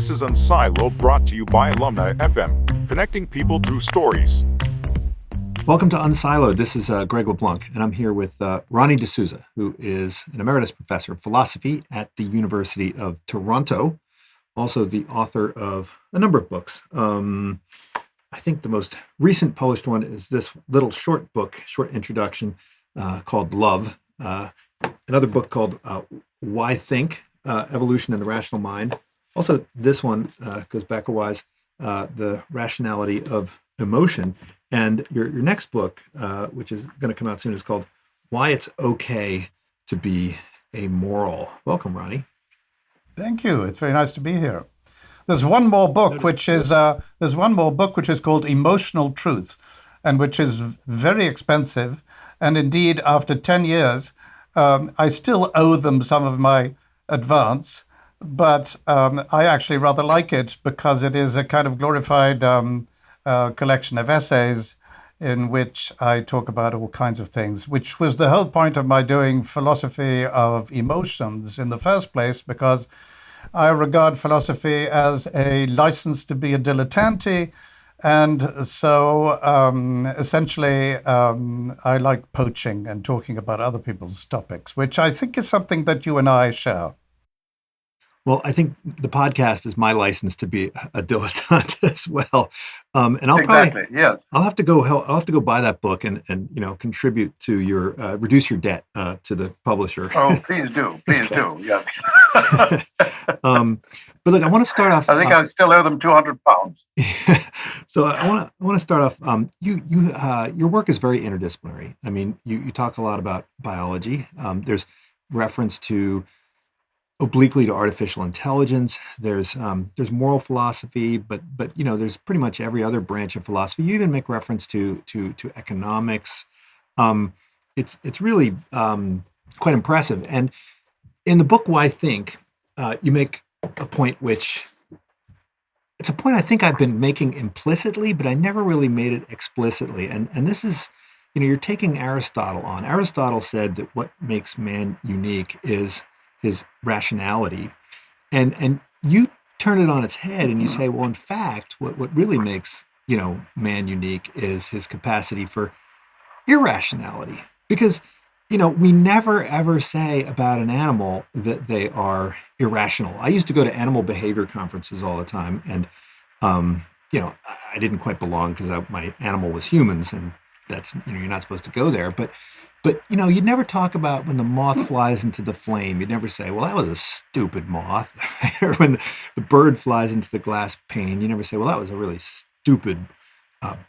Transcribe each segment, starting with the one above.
This is Unsiloed, brought to you by Alumni FM, connecting people through stories. Welcome to Unsiloed. This is Greg LeBlanc, and I'm here with Ronnie de Sousa, who is an emeritus professor of philosophy at the University of Toronto, also the author of a number of books. I think the most recent published one is this little short introduction called Love. Another book called Why Think? Evolution and the Rational Mind. Also, this one goes back a ways, The Rationality of Emotion. And your next book, which is going to come out soon, is called Why It's Okay to Be Amoral. Welcome, Ronnie. Thank you. It's very nice to be here. There's one more book which is called Emotional Truth, and which is very expensive. And indeed, after 10 years, I still owe them some of my advance, but I actually rather like it because it is a kind of glorified collection of essays in which I talk about all kinds of things, which was the whole point of my doing philosophy of emotions in the first place, because I regard philosophy as a license to be a dilettante. And so essentially, I like poaching and talking about other people's topics, which I think is something that you and I share. Well, I think the podcast is my license to be a dilettante as well. And I'll have to go buy that book and contribute to your reduce your debt to the publisher. Oh, please do. Yeah. But look, I want to start off. I think I still owe them £200. So I want to start off. Your work is very interdisciplinary. I mean, you talk a lot about biology. There's reference to obliquely to artificial intelligence. There's moral philosophy, but there's pretty much every other branch of philosophy. You even make reference to economics. It's really quite impressive. And in the book Why Think, you make a point which it's a point I think I've been making implicitly, but I never really made it explicitly. And this is, you're taking Aristotle on. Aristotle said that what makes man unique is his rationality. And you turn it on its head and you say, well, in fact, what really makes, man unique is his capacity for irrationality. Because, we never ever say about an animal that they are irrational. I used to go to animal behavior conferences all the time. And, I didn't quite belong because my animal was humans, and that's, you're not supposed to go there. But you'd never talk about when the moth flies into the flame. You'd never say, well, that was a stupid moth. Or when the bird flies into the glass pane, you never say, well, that was a really stupid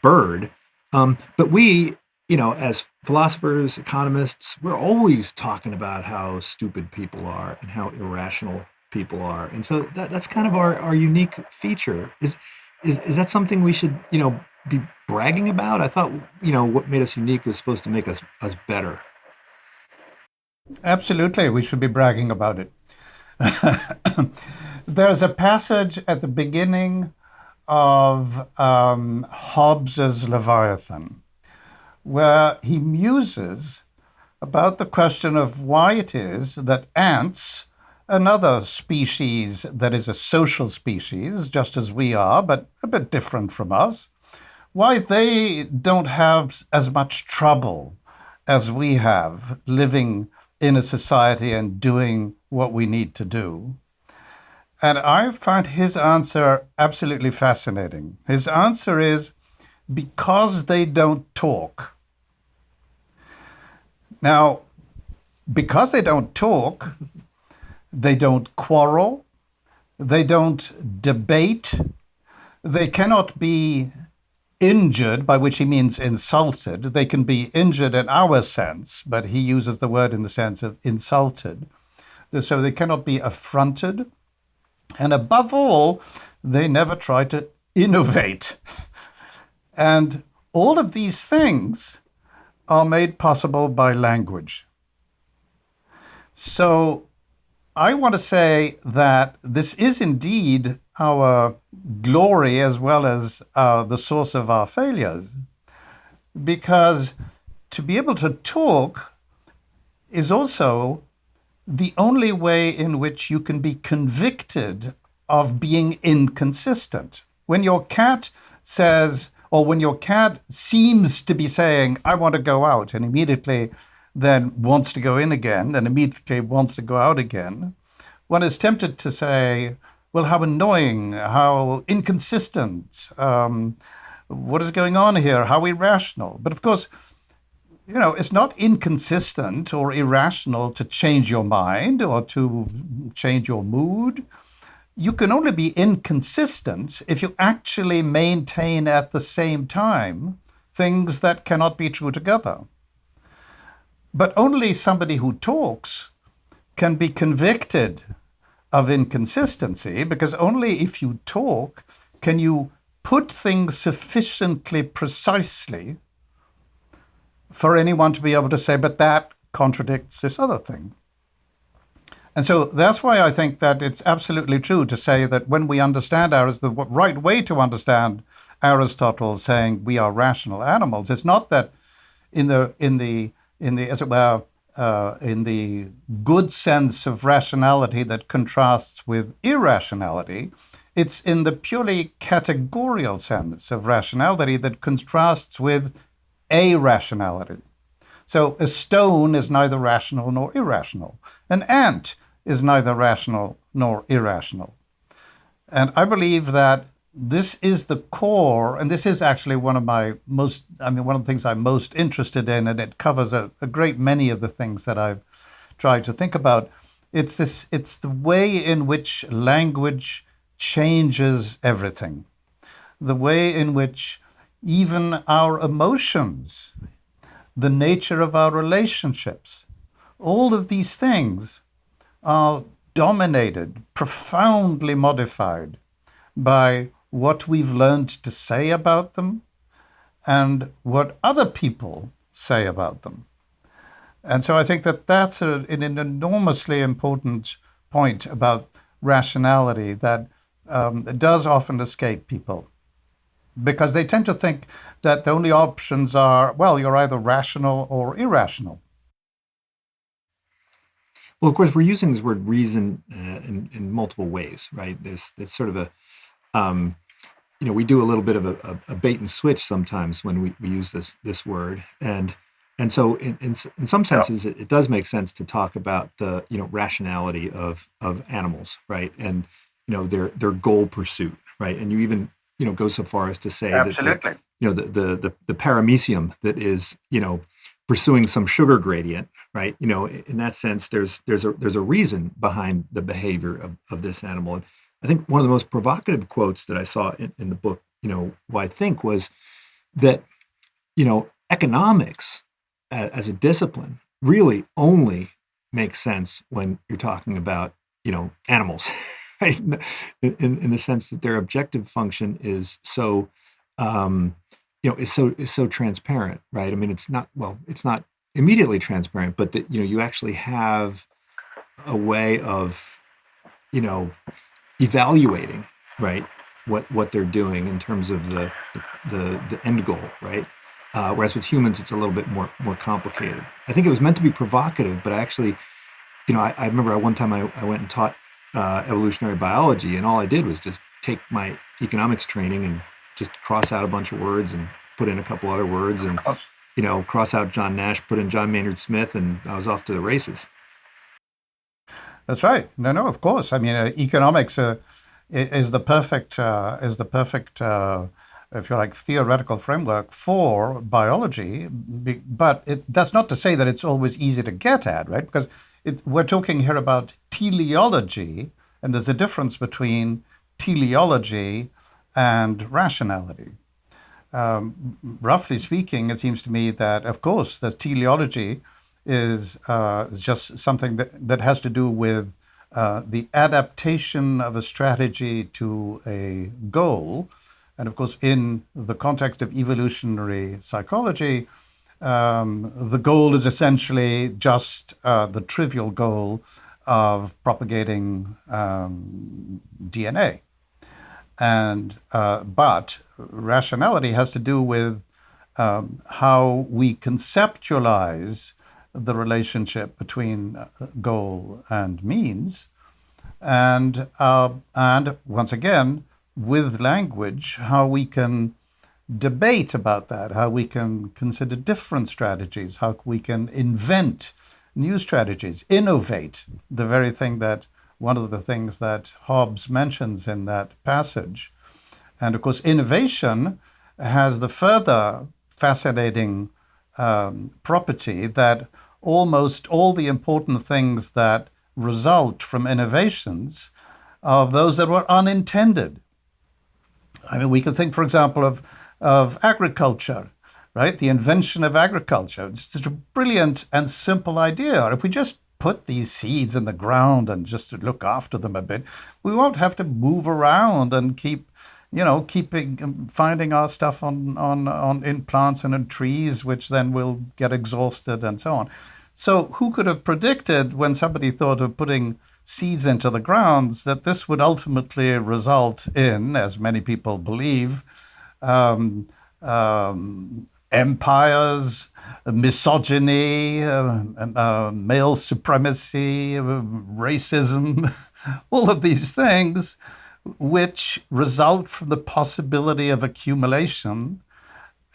bird. But we, as philosophers, economists, we're always talking about how stupid people are and how irrational people are. And so that's kind of our unique feature. Is that something we should, be bragging about? I thought, what made us unique was supposed to make us better. Absolutely, we should be bragging about it. There's a passage at the beginning of Hobbes's Leviathan where he muses about the question of why it is that ants, another species that is a social species, just as we are, but a bit different from us, why they don't have as much trouble as we have living in a society and doing what we need to do. And I find his answer absolutely fascinating. His answer is because they don't talk. Now, because they don't talk, they don't quarrel, they don't debate, they cannot be injured, by which he means insulted. They can be injured in our sense, but he uses the word in the sense of insulted. So they cannot be affronted. And above all, they never try to innovate. And all of these things are made possible by language. So I want to say that this is indeed our glory as well as the source of our failures, because to be able to talk is also the only way in which you can be convicted of being inconsistent. When your cat says, or when your cat seems to be saying, I want to go out, and immediately then wants to go in again, then immediately wants to go out again, one is tempted to say, well, how annoying, how inconsistent, what is going on here, how irrational. But of course, it's not inconsistent or irrational to change your mind or to change your mood. You can only be inconsistent if you actually maintain at the same time things that cannot be true together. But only somebody who talks can be convicted of inconsistency, because only if you talk can you put things sufficiently precisely for anyone to be able to say, but that contradicts this other thing. And so that's why I think that it's absolutely true to say that when we understand the right way to understand Aristotle saying we are rational animals, it's not that in the as it were in the good sense of rationality that contrasts with irrationality. It's in the purely categorical sense of rationality that contrasts with irrationality. So a stone is neither rational nor irrational. An ant is neither rational nor irrational. And I believe that this is the core, and this is actually one of the things I'm most interested in, and it covers a great many of the things that I've tried to think about. It's the way in which language changes everything. The way in which even our emotions, the nature of our relationships, all of these things are dominated, profoundly modified by what we've learned to say about them and what other people say about them. And so I think that that's an enormously important point about rationality that does often escape people, because they tend to think that the only options are, well, you're either rational or irrational. Well, of course, we're using this word reason in multiple ways, right? There's sort of we do a little bit of a bait and switch sometimes when we use this word, and so in some senses it does make sense to talk about the rationality of animals, right? And their goal pursuit, right? And you even go so far as to say Absolutely. that the paramecium that is pursuing some sugar gradient, right? In that sense, there's a reason behind the behavior of this animal. And I think one of the most provocative quotes that I saw in the book, I think was that, economics as a discipline really only makes sense when you're talking about, animals, right? In the sense that their objective function is so, is so transparent, right? I mean, it's not immediately transparent, but that, you actually have a way of, evaluating, right, what they're doing in terms of the end goal, right? Whereas with humans, it's a little bit more complicated. I think it was meant to be provocative, but I actually, I remember one time I went and taught evolutionary biology, and all I did was just take my economics training and just cross out a bunch of words and put in a couple other words, and cross out John Nash, put in John Maynard Smith, and I was off to the races. That's right. No, of course. I mean, economics is the perfect, if you like, theoretical framework for biology. But that's not to say that it's always easy to get at, right? Because we're talking here about teleology, and there's a difference between teleology and rationality. Roughly speaking, it seems to me that, of course, the teleology is just something that has to do with the adaptation of a strategy to a goal. And of course, in the context of evolutionary psychology, the goal is essentially just the trivial goal of propagating DNA. And but rationality has to do with how we conceptualize the relationship between goal and means. and once again, with language, how we can debate about that, how we can consider different strategies, how we can invent new strategies, innovate, the very thing that one of the things that Hobbes mentions in that passage. And of course, innovation has the further fascinating property that almost all the important things that result from innovations are those that were unintended. I mean, we can think, for example, of agriculture, right? The invention of agriculture. It's such a brilliant and simple idea. If we just put these seeds in the ground and just look after them a bit, we won't have to move around and keeping finding our stuff on in plants and in trees, which then will get exhausted and so on. So who could have predicted when somebody thought of putting seeds into the grounds that this would ultimately result in, as many people believe, empires, misogyny, male supremacy, racism, all of these things which result from the possibility of accumulation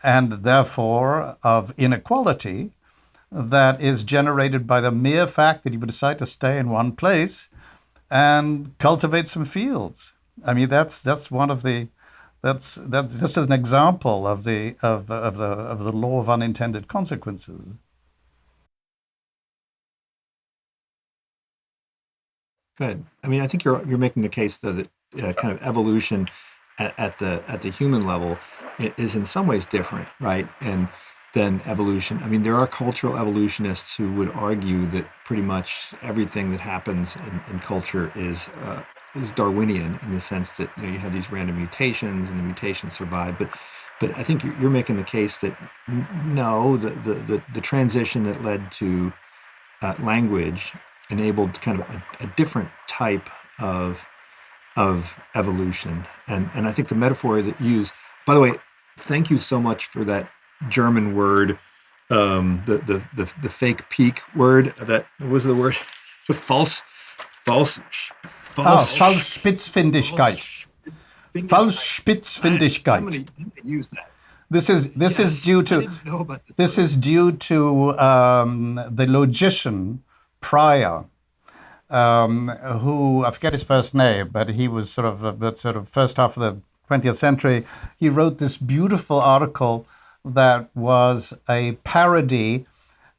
and therefore of inequality that is generated by the mere fact that you would decide to stay in one place and cultivate some fields. I mean, that's one of the that's just an example of the law of unintended consequences. Good. I mean, I think you're making the case though that kind of evolution at the human level is in some ways different, right? And than evolution. I mean, there are cultural evolutionists who would argue that pretty much everything that happens in culture is Darwinian in the sense that you have these random mutations and the mutations survive. But I think you're making the case that no, the transition that led to language enabled kind of a different type of evolution. And I think the metaphor that you use, by the way, thank you so much for that German word, the fake peak word. That what was the word? False. Falschspitzfindigkeit. Falschspitzfindigkeit. I'm going to use that. This is due to the logician Prior, who I forget his first name, but he was sort of the first half of the 20th century. He wrote this beautiful article that was a parody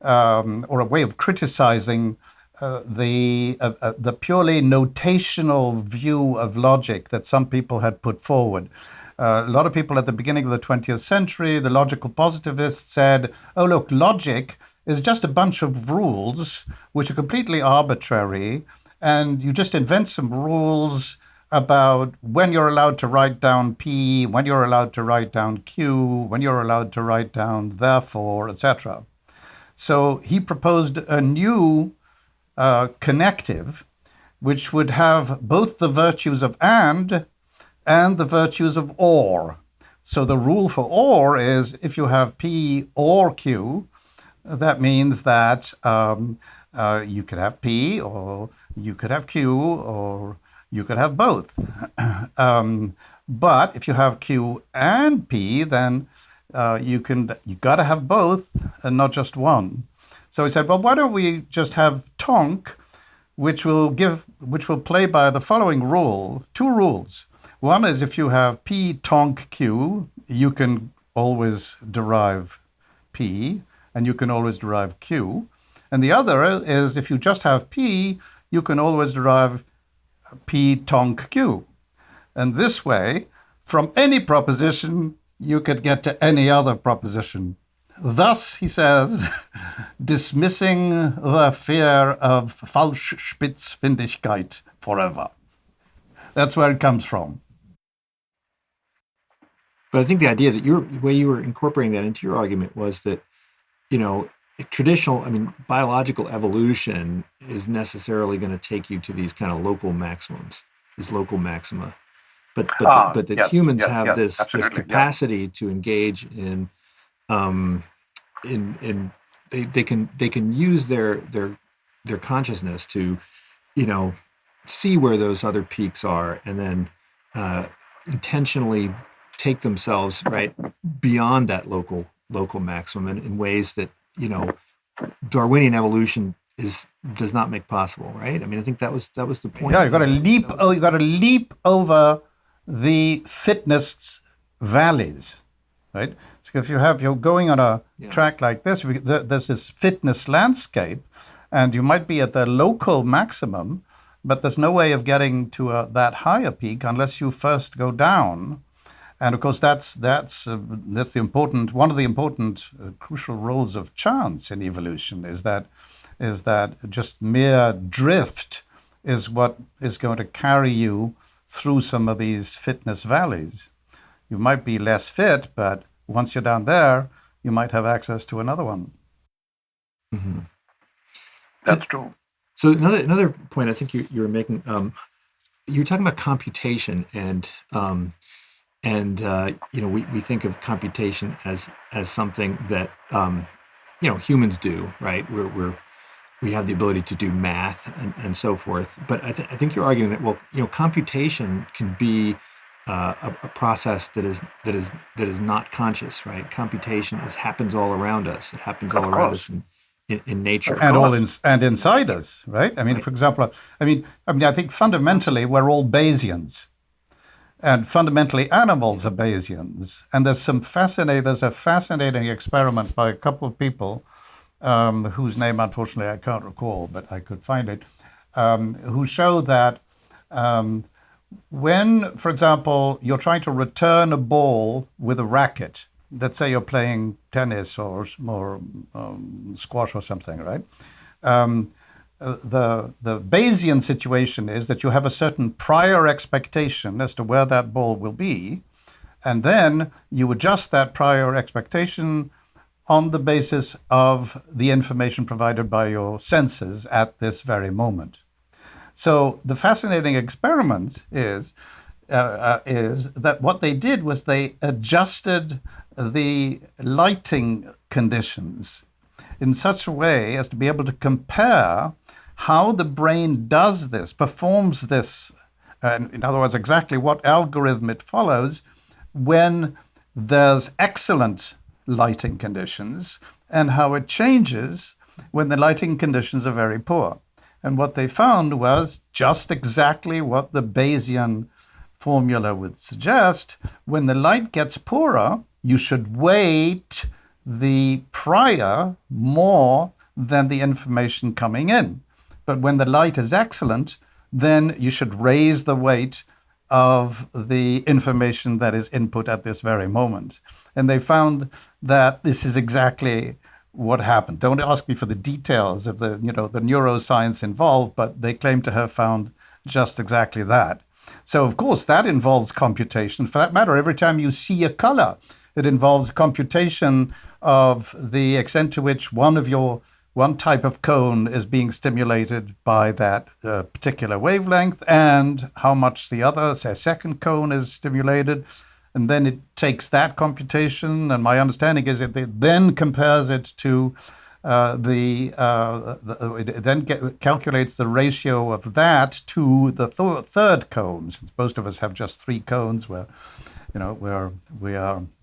or a way of criticizing the purely notational view of logic that some people had put forward. A lot of people at the beginning of the 20th century, the logical positivists said, oh, look, logic is just a bunch of rules which are completely arbitrary, and you just invent some rules about when you're allowed to write down P, when you're allowed to write down Q, when you're allowed to write down therefore, etc. So he proposed a new connective which would have both the virtues of and the virtues of or. So the rule for or is if you have P or Q, that means that you could have P or you could have Q or you could have both. But if you have Q and P, then you got to have both and not just one. So he said, well, why don't we just have Tonk, which will play by the following rule, two rules. One is if you have P Tonk Q, you can always derive P and you can always derive Q. And the other is if you just have P, you can always derive P Tonk Q. And this way, from any proposition, you could get to any other proposition. Thus, he says, dismissing the fear of Falschspitzfindigkeit forever. That's where it comes from. But I think the idea that the way you were incorporating that into your argument was that, biological evolution is necessarily going to take you to these kind of local maximums, these local maxima. But that yes, humans yes, have yes, this capacity to engage in they can use their consciousness to see where those other peaks are, and then intentionally take themselves right beyond that local maximum in ways that Darwinian evolution does not make possible, right? I mean, I think that was the point. Yeah, you got to leap. Oh, you got to leap over the fitness valleys, right? So if you're going on a track like this, there's this fitness landscape, and you might be at the local maximum, but there's no way of getting to that higher peak unless you first go down. And of course, that's the important one of the important crucial roles of chance in evolution is that just mere drift is what is going to carry you through some of these fitness valleys. You might be less fit, but once you're down there, you might have access to another one. Mm-hmm. That's true. So another point I think you were making, you were talking about computation, and we think of computation as something that humans do, right? We have the ability to do math and so forth. But I think you're arguing that computation can be a process that is not conscious, right? Computation happens all around us. It happens all around us in nature, and inside us, right? I mean, right. For example, I think fundamentally we're all Bayesians. And fundamentally, animals are Bayesians. And there's a fascinating experiment by a couple of people, whose name, unfortunately, I can't recall, but I could find it, who show that when, for example, you're trying to return a ball with a racket, let's say you're playing tennis or squash or something, right? The Bayesian situation is that you have a certain prior expectation as to where that ball will be, and then you adjust that prior expectation on the basis of the information provided by your senses at this very moment. So the fascinating experiment is that what they did was they adjusted the lighting conditions in such a way as to be able to compare how the brain does this, performs this, in other words, exactly what algorithm it follows when there's excellent lighting conditions, and how it changes when the lighting conditions are very poor. And what they found was just exactly what the Bayesian formula would suggest. When the light gets poorer, you should weight the prior more than the information coming in. But when the light is excellent, then you should raise the weight of the information that is input at this very moment. And they found that this is exactly what happened. Don't ask me for the details of the neuroscience involved, but they claim to have found just exactly that. So, of course, that involves computation. For that matter, every time you see a color, it involves computation of the extent to which one type of cone is being stimulated by that particular wavelength, and how much the other, say, second cone is stimulated. And then it takes that computation, and my understanding is it then compares it to it then calculates the ratio of that to the third cone. Since most of us have just three cones, we are we're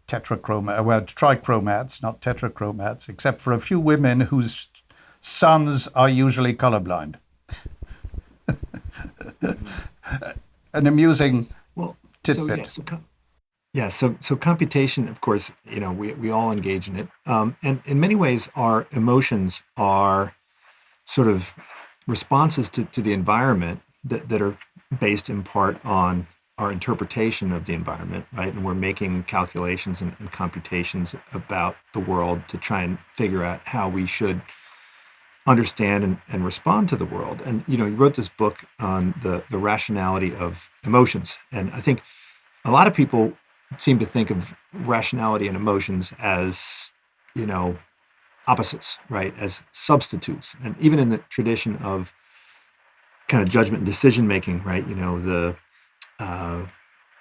trichromats, not tetrachromats, except for a few women whose sons are usually colorblind. An amusing tidbit. So computation, of course, we all engage in it. And in many ways, our emotions are sort of responses to the environment that are based in part on our interpretation of the environment, right? And we're making calculations and computations about the world to try and figure out how we should understand and respond to the world. And, you wrote this book on the rationality of emotions. And I think a lot of people seem to think of rationality and emotions as, opposites, right? As substitutes. And even in the tradition of kind of judgment and decision-making, right? The kind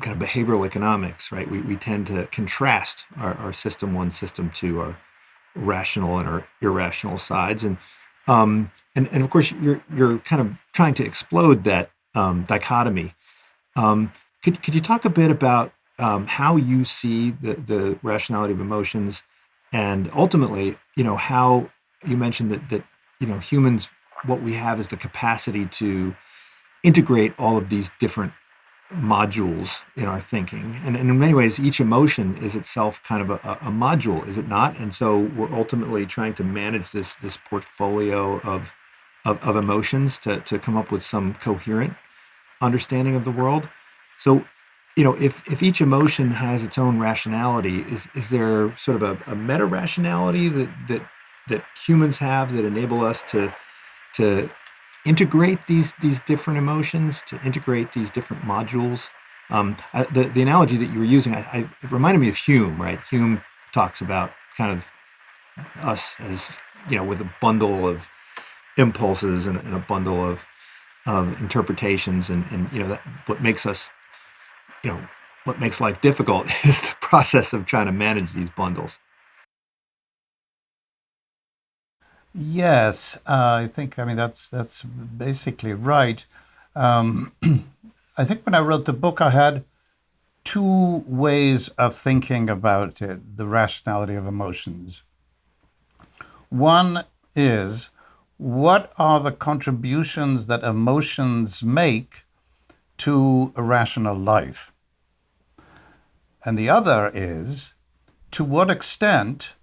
of behavioral economics, right? We tend to contrast our system one, system two, our rational and our irrational sides. And of course, you're kind of trying to explode that dichotomy. Could you talk a bit about how you see the rationality of emotions, and ultimately, how you mentioned that humans, what we have is the capacity to integrate all of these different modules in our thinking, and in many ways, each emotion is itself kind of a module, is it not? And so we're ultimately trying to manage this portfolio of emotions to come up with some coherent understanding of the world. So, if each emotion has its own rationality, is there sort of a meta rationality that humans have that enable us to integrate these different emotions, to integrate these different modules? The analogy that you were using, it reminded me of Hume, right? Hume talks about kind of us as with a bundle of impulses and a bundle of interpretations, and that what makes us what makes life difficult is the process of trying to manage these bundles. Yes, I mean that's basically right. Um, I think when I wrote the book, I had two ways of thinking about it, the rationality of emotions. One is, what are the contributions that emotions make to a rational life? And the other is, to what extent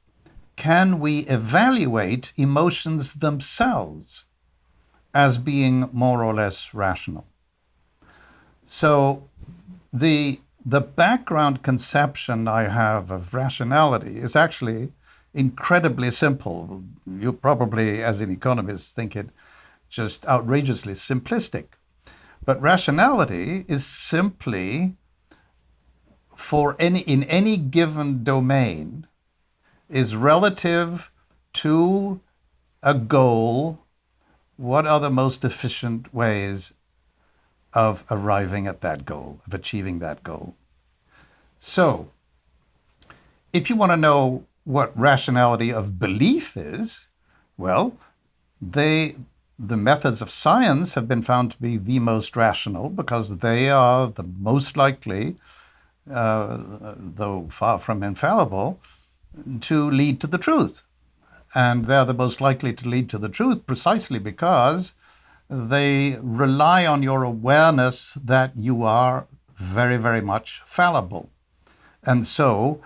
can we evaluate emotions themselves as being more or less rational? So the background conception I have of rationality is actually incredibly simple. You probably, as an economist, think it just outrageously simplistic. But rationality is simply, in any given domain, is relative to a goal. What are the most efficient ways of arriving at that goal, of achieving that goal? So, if you want to know what rationality of belief is, well, they the methods of science have been found to be the most rational because they are the most likely, though far from infallible, to lead to the truth. And they're the most likely to lead to the truth precisely because they rely on your awareness that you are very, very much fallible. And so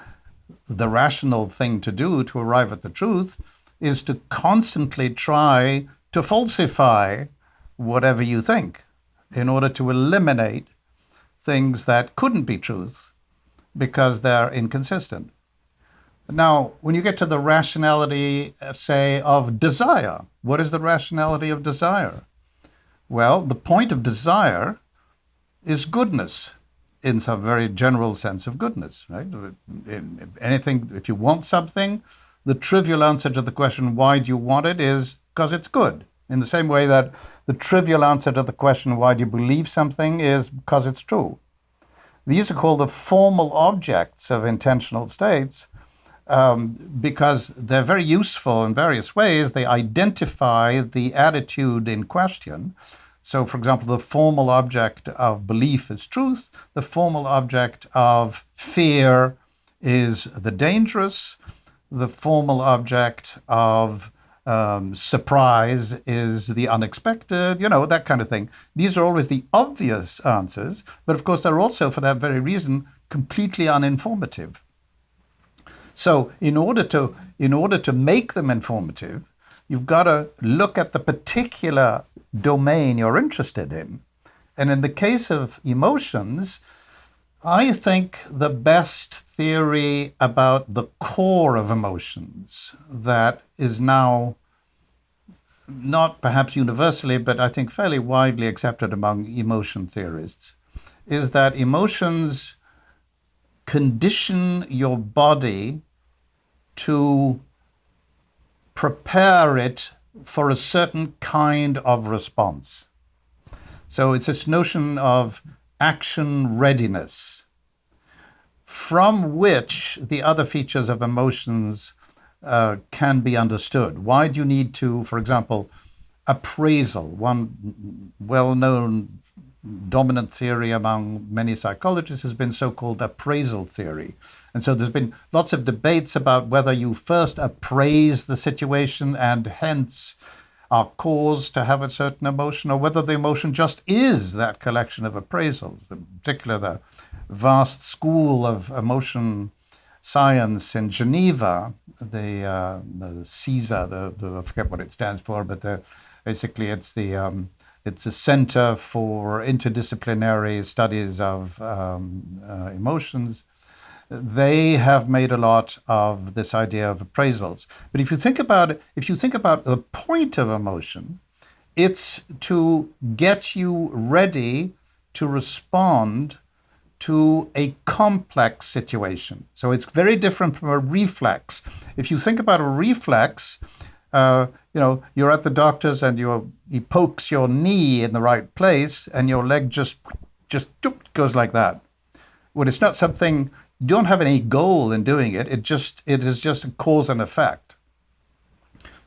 the rational thing to do to arrive at the truth is to constantly try to falsify whatever you think in order to eliminate things that couldn't be truth because they're inconsistent. Now, when you get to the rationality, say, of desire, what is the rationality of desire? Well, the point of desire is goodness in some very general sense of goodness, right? In anything, if you want something, the trivial answer to the question, why do you want it, is because it's good. In the same way that the trivial answer to the question, why do you believe something, is because it's true. These are called the formal objects of intentional states because they're very useful in various ways. They identify the attitude in question. So, for example, the formal object of belief is truth. The formal object of fear is the dangerous. The formal object of surprise is the unexpected, that kind of thing. These are always the obvious answers, but of course they're also, for that very reason, completely uninformative. So in order to make them informative, you've got to look at the particular domain you're interested in. And in the case of emotions, I think the best theory about the core of emotions that is now not perhaps universally, but I think fairly widely accepted among emotion theorists, is that emotions condition your body to prepare it for a certain kind of response. So it's this notion of action readiness, from which the other features of emotions can be understood. Why do you need to, for example, appraisal? One well-known dominant theory among many psychologists has been so-called appraisal theory. And so there's been lots of debates about whether you first appraise the situation and hence are caused to have a certain emotion, or whether the emotion just is that collection of appraisals. In particular, the vast school of emotion science in Geneva, the CISA, I forget what it stands for, but basically it's a Center for Interdisciplinary Studies of Emotions. They have made a lot of this idea of appraisals. But if you think about the point of emotion, it's to get you ready to respond to a complex situation. So it's very different from a reflex. If you think about a reflex, you're at the doctor's and he pokes your knee in the right place and your leg just goes like that. Well, it's not something, you don't have any goal in doing it. It is just a cause and effect.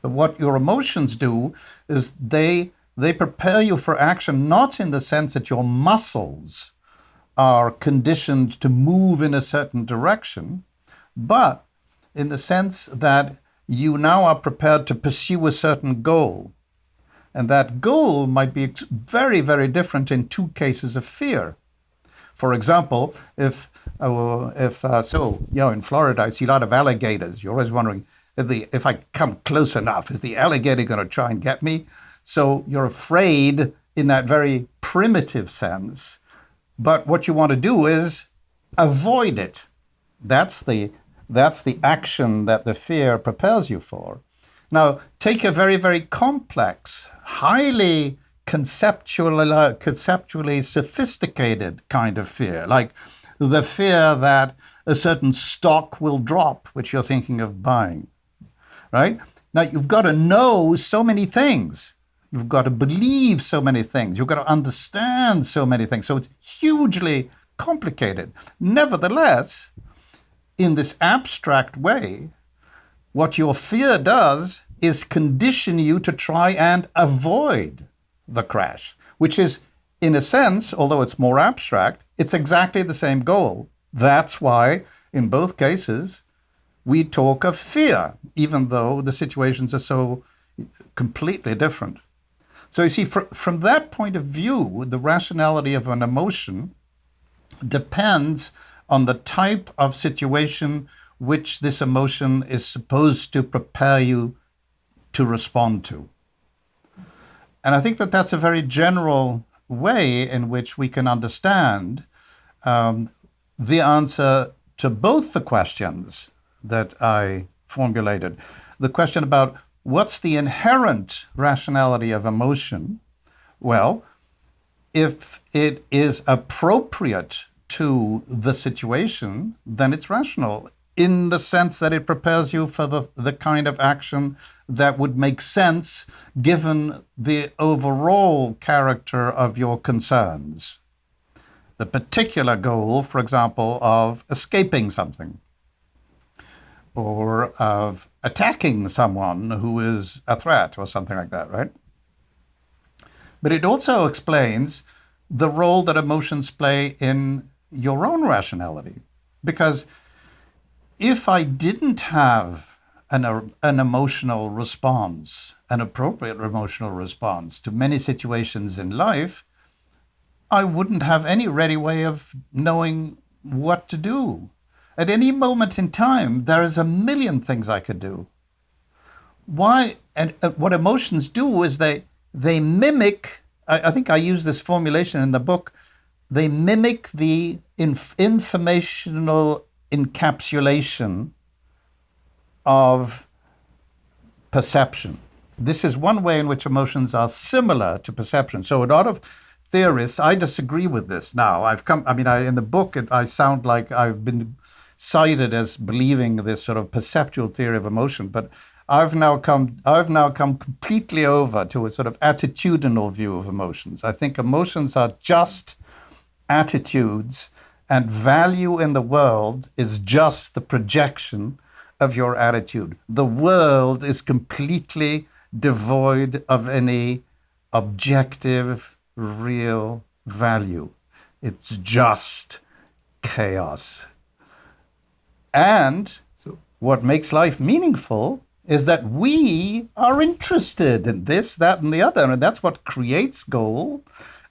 But what your emotions do is they prepare you for action, not in the sense that your muscles are conditioned to move in a certain direction, but in the sense that you now are prepared to pursue a certain goal. And that goal might be very, very different in two cases of fear. For example, in Florida, I see a lot of alligators. You're always wondering, if I come close enough, is the alligator going to try and get me? So you're afraid in that very primitive sense. But what you want to do is avoid it. That's the action that the fear prepares you for. Now, take a very, very complex, highly conceptually sophisticated kind of fear, like the fear that a certain stock will drop, which you're thinking of buying, right? Now, you've got to know so many things. You've got to believe so many things. You've got to understand so many things. So it's hugely complicated. Nevertheless, in this abstract way, what your fear does is condition you to try and avoid the crash, which is, in a sense, although it's more abstract, it's exactly the same goal. That's why, in both cases, we talk of fear, even though the situations are so completely different. So you see, from that point of view, the rationality of an emotion depends on the type of situation which this emotion is supposed to prepare you to respond to. And I think that that's a very general way in which we can understand the answer to both the questions that I formulated. The question about what's the inherent rationality of emotion? Well, if it is appropriate to the situation, then it's rational in the sense that it prepares you for the kind of action that would make sense given the overall character of your concerns. The particular goal, for example, of escaping something, or of attacking someone who is a threat or something like that, right? But it also explains the role that emotions play in your own rationality. Because if I didn't have an emotional response, an appropriate emotional response to many situations in life, I wouldn't have any ready way of knowing what to do. At any moment in time, there is a million things I could do. Why? And what emotions do is they mimic, I think I use this formulation in the book, they mimic the informational encapsulation of perception. This is one way in which emotions are similar to perception. So a lot of theorists, I disagree with this now. In the book, I sound like I've been cited as believing this sort of perceptual theory of emotion, but I've now come completely over to a sort of attitudinal view of emotions. I think emotions are just attitudes, and value in the world is just the projection of your attitude. The world is completely devoid of any objective, real value. It's just chaos. And So what makes life meaningful is that we are interested in this, that, and the other. And that's what creates goal.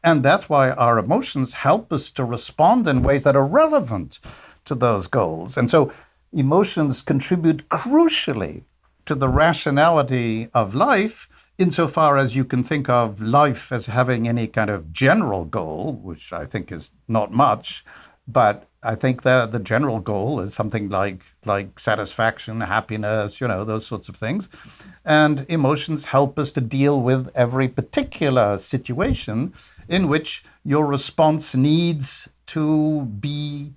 And that's why our emotions help us to respond in ways that are relevant to those goals. And so emotions contribute crucially to the rationality of life, insofar as you can think of life as having any kind of general goal, which I think is not much, but I think the general goal is something like satisfaction, happiness, those sorts of things. And emotions help us to deal with every particular situation in which your response needs to be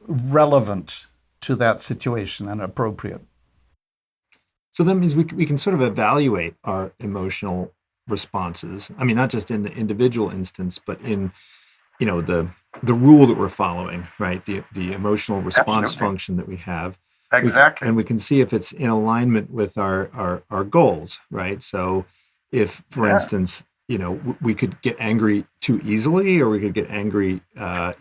relevant to that situation and appropriate. So that means we can sort of evaluate our emotional responses. I mean, not just in the individual instance, but in, the rule that we're following, right? The emotional response Absolutely. function that we have. Exactly. And we can see if it's in alignment with our goals, right? So if, for instance, we could get angry too easily, or we could get angry, Not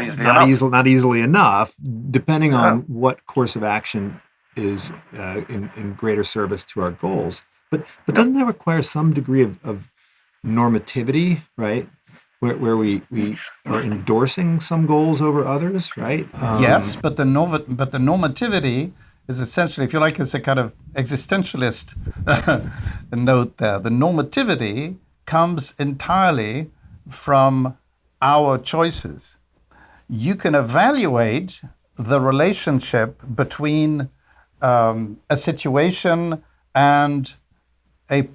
easily enough. not easily enough, depending on what course of action is in greater service to our goals. But doesn't that require some degree of normativity, right? Where we are endorsing some goals over others, right? Yes, but the normativity is essentially, if you like, it's a kind of existentialist note there. The normativity comes entirely from our choices. You can evaluate the relationship between a situation and a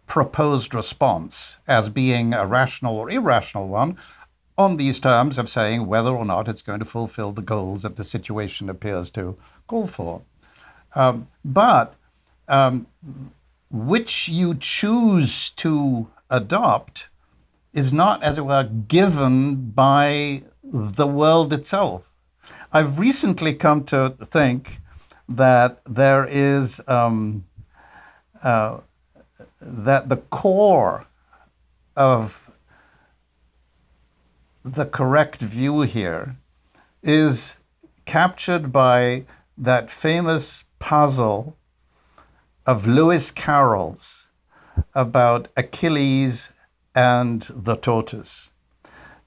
proposed response as being a rational or irrational one on these terms of saying whether or not it's going to fulfill the goals that the situation appears to call for. But which you choose to adopt is not, as it were, given by the world itself. I've recently come to think that there is that the core of the correct view here is captured by that famous puzzle of Lewis Carroll's about Achilles and the tortoise.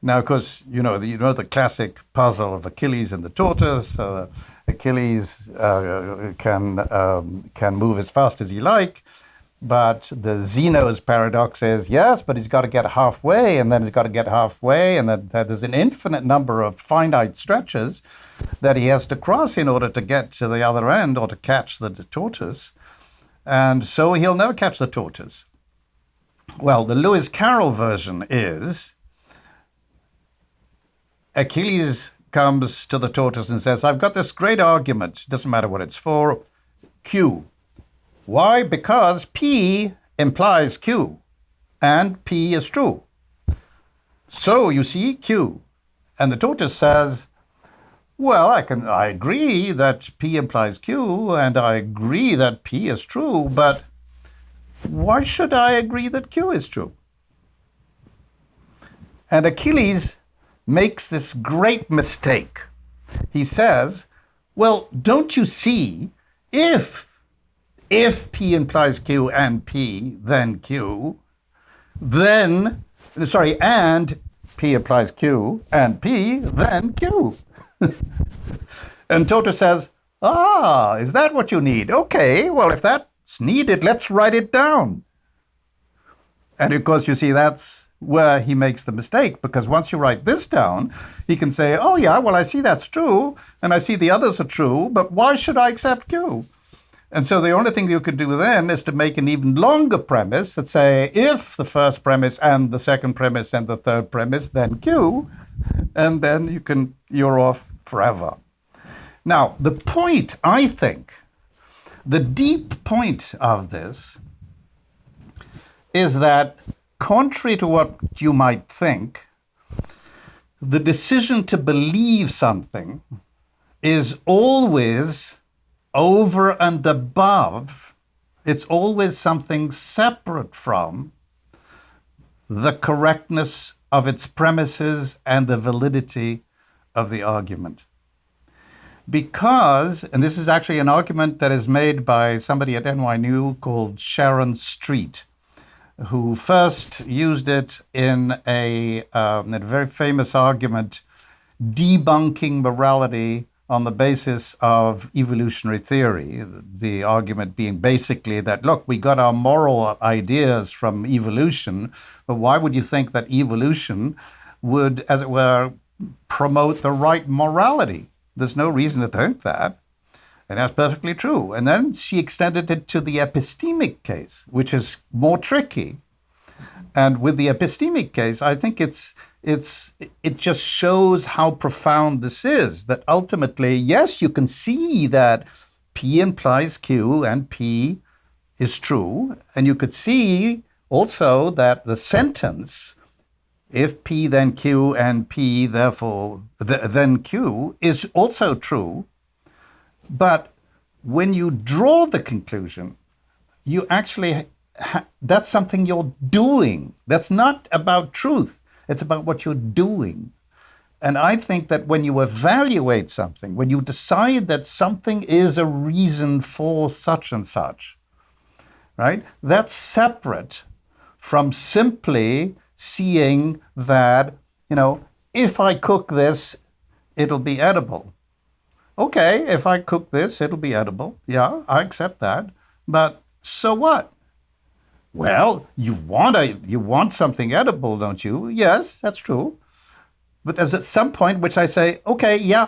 Now, of course, the classic puzzle of Achilles and the tortoise. Achilles can move as fast as he like, but the Zeno's paradox is, yes, but he's got to get halfway, and then he's got to get halfway, and then there's an infinite number of finite stretches that he has to cross in order to get to the other end or to catch the tortoise. And so he'll never catch the tortoise. Well, the Lewis Carroll version is Achilles comes to the tortoise and says, I've got this great argument, doesn't matter what it's for, Q. Why? Because P implies Q, and P is true. So you see Q. And the tortoise says, well, I agree that P implies Q, and I agree that P is true, but why should I agree that Q is true? And Achilles makes this great mistake. He says, well, don't you see, if P implies Q and P, then Q, and P implies Q and P, then Q. And Toto says, is that what you need? Okay, well, if that's needed, let's write it down. And of course, you see, that's where he makes the mistake, because once you write this down, he can say, oh yeah, well, I see that's true, and I see the others are true, but why should I accept Q? And so the only thing you could do then is to make an even longer premise that say, if the first premise and the second premise and the third premise, then Q, and then you're off forever. Now, the point, I think, the deep point of this is that, contrary to what you might think, the decision to believe something is always over and above, it's always something separate from the correctness of its premises and the validity of the argument. Because, and this is actually an argument that is made by somebody at NYU called Sharon Street, who first used it in a very famous argument debunking morality on the basis of evolutionary theory. The argument being basically that, look, we got our moral ideas from evolution, but why would you think that evolution would, as it were, promote the right morality? There's no reason to think that. And that's perfectly true. And then she extended it to the epistemic case, which is more tricky. And with the epistemic case, I think it just shows how profound this is, that ultimately, yes, you can see that P implies Q and P is true. And you could see also that the sentence, if P then Q and P therefore then Q, is also true. But when you draw the conclusion, you actually, that's something you're doing. That's not about truth. It's about what you're doing. And I think that when you evaluate something, when you decide that something is a reason for such and such, right, that's separate from simply seeing that, if I cook this, it'll be edible. Okay, if I cook this, it'll be edible. Yeah, I accept that. But so what? Well, you want something edible, don't you? Yes, that's true. But there's at some point which I say, okay, yeah,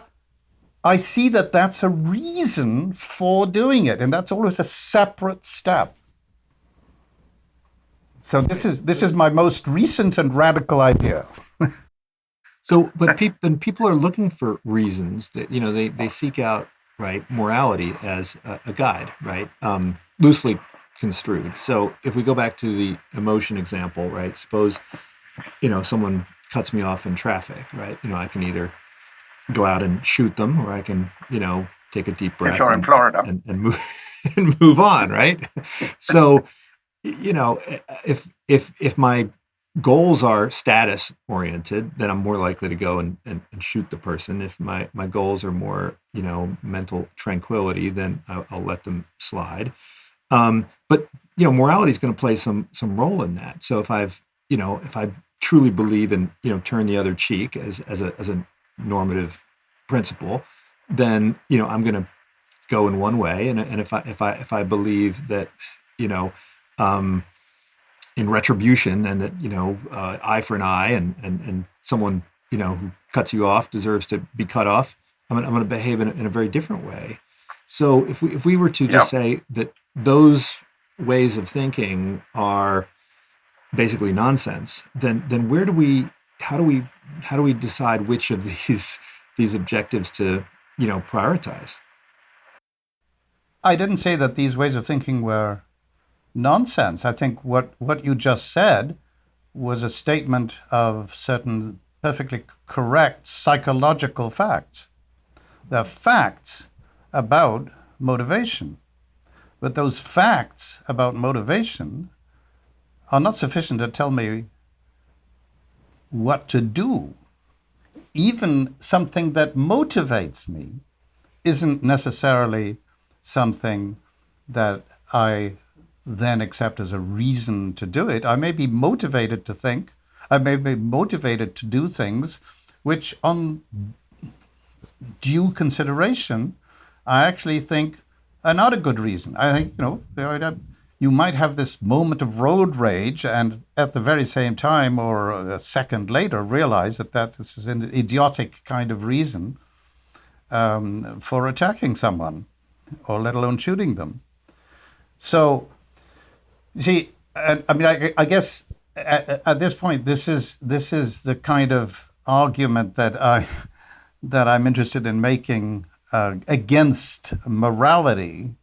I see that that's a reason for doing it, and that's always a separate step. So this is my most recent and radical idea. So, but people are looking for reasons that, they seek out, right, morality as a guide, right, loosely construed. So if we go back to the emotion example, right, suppose, someone cuts me off in traffic, right, I can either go out and shoot them, or I can, take a deep breath If you're in Florida. and move and move on, right? So, if my goals are status oriented, then I'm more likely to go and shoot the person. If my goals are more, mental tranquility, then I'll let them slide. But morality is going to play some role in that. So if I truly believe in, turn the other cheek as a normative principle, then, I'm going to go in one way. And if I believe that, in retribution, and that, eye for an eye, and someone, who cuts you off deserves to be cut off, I'm going to behave in a very different way. So if we were to just say that those ways of thinking are basically nonsense, then how do we decide which of these objectives to, prioritize? I didn't say that these ways of thinking were nonsense. I think what you just said was a statement of certain perfectly correct psychological facts. They're facts about motivation. But those facts about motivation are not sufficient to tell me what to do. Even something that motivates me isn't necessarily something that I then accept as a reason to do it. I may be motivated to think, I may be motivated to do things which, on due consideration, I actually think are not a good reason. I think, you might have this moment of road rage and at the very same time or a second later realize that this is an idiotic kind of reason for attacking someone, or let alone shooting them. So, see, I guess at this point, this is the kind of argument that I'm interested in making against morality,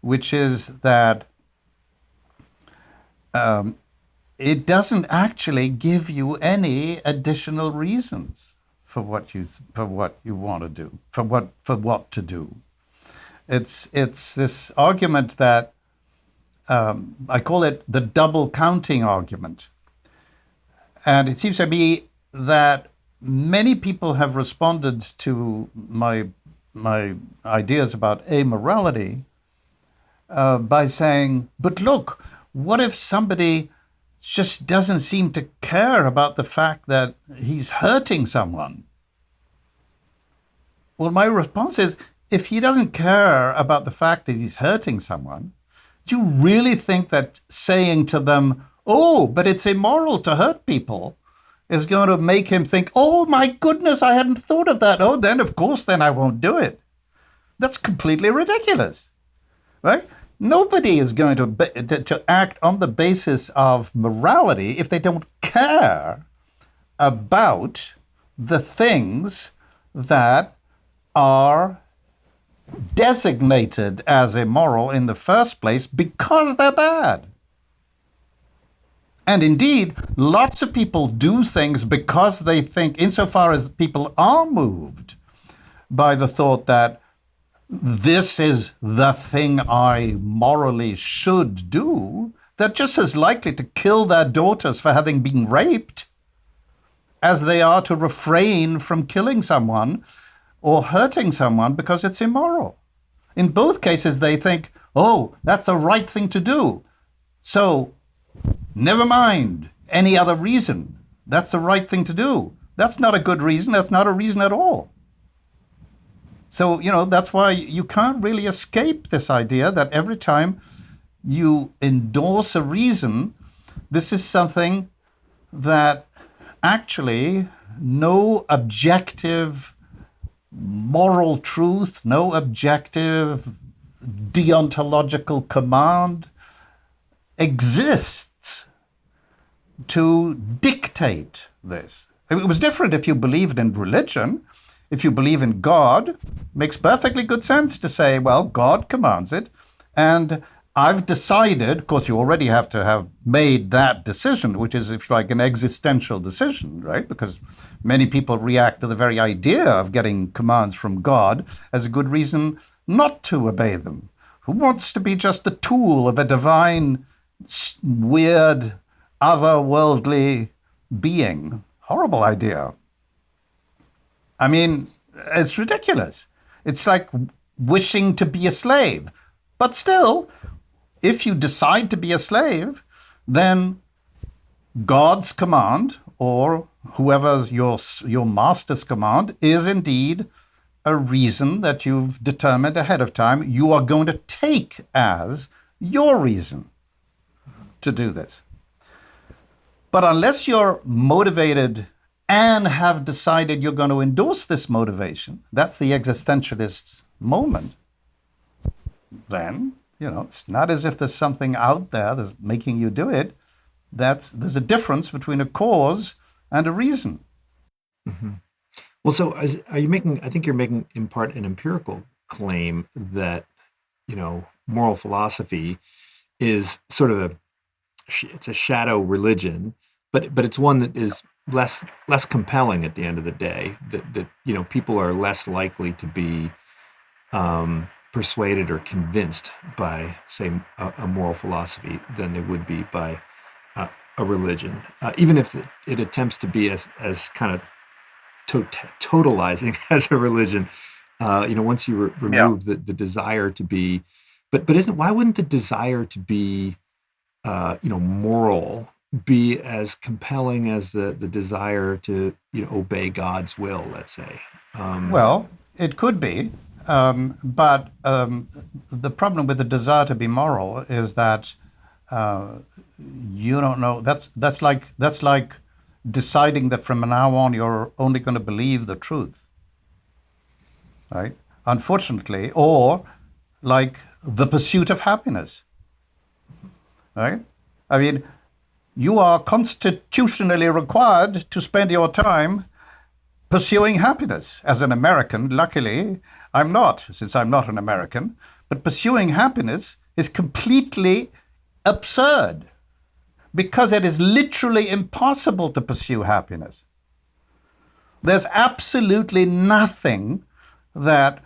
which is that it doesn't actually give you any additional reasons for what you want to do, for what to do. It's this argument that I call it the double counting argument, And it seems to me that many people have responded to my ideas about amorality by saying, but look, what if somebody just doesn't seem to care about the fact that he's hurting someone? Well, my response is, if he doesn't care about the fact that he's hurting someone, do you really think that saying to them, oh, but it's immoral to hurt people, is going to make him think, oh my goodness, I hadn't thought of that. Oh, then of course, then I won't do it. That's completely ridiculous, right? Nobody is going to act on the basis of morality if they don't care about the things that are designated as immoral in the first place because they're bad. And indeed, lots of people do things because they think, insofar as people are moved by the thought that this is the thing I morally should do, they're just as likely to kill their daughters for having been raped as they are to refrain from killing someone or hurting someone because it's immoral. In both cases, they think, oh, that's the right thing to do. So never mind any other reason. That's the right thing to do. That's not a good reason. That's not a reason at all. So, that's why you can't really escape this idea that every time you endorse a reason, this is something that actually no objective moral truth, no objective deontological command exists to dictate this. It was different if you believed in religion. If you believe in God, makes perfectly good sense to say, well, God commands it, and I've decided, of course, you already have to have made that decision, which is, if you like, an existential decision, right? Because many people react to the very idea of getting commands from God as a good reason not to obey them. Who wants to be just the tool of a divine, weird, otherworldly being? Horrible idea. I mean, it's ridiculous. It's like wishing to be a slave. But still, if you decide to be a slave, then God's command, or whoever's your master's command, is indeed a reason that you've determined ahead of time you are going to take as your reason to do this. But unless you're motivated and have decided you're going to endorse this motivation, that's the existentialist moment, then, it's not as if there's something out there that's making you do it. There's a difference between a cause and a reason. Mm-hmm. Well, so are you making, I think you're making in part an empirical claim that, moral philosophy is sort of it's a shadow religion, but it's one that is less compelling at the end of the day, that people are less likely to be persuaded or convinced by, say, a moral philosophy than they would be by a religion, even if it attempts to be as kind of totalizing as a religion. Once you remove the desire to be, but why wouldn't the desire to be moral be as compelling as the desire to obey God's will, let's say? Well, it could be, but the problem with the desire to be moral is that you don't know. That's like deciding that from now on you're only going to believe the truth, right? Unfortunately, or like the pursuit of happiness, right? I mean, you are constitutionally required to spend your time pursuing happiness. As an American, luckily, I'm not, since I'm not an American, but pursuing happiness is completely absurd because it is literally impossible to pursue happiness. There's absolutely nothing that,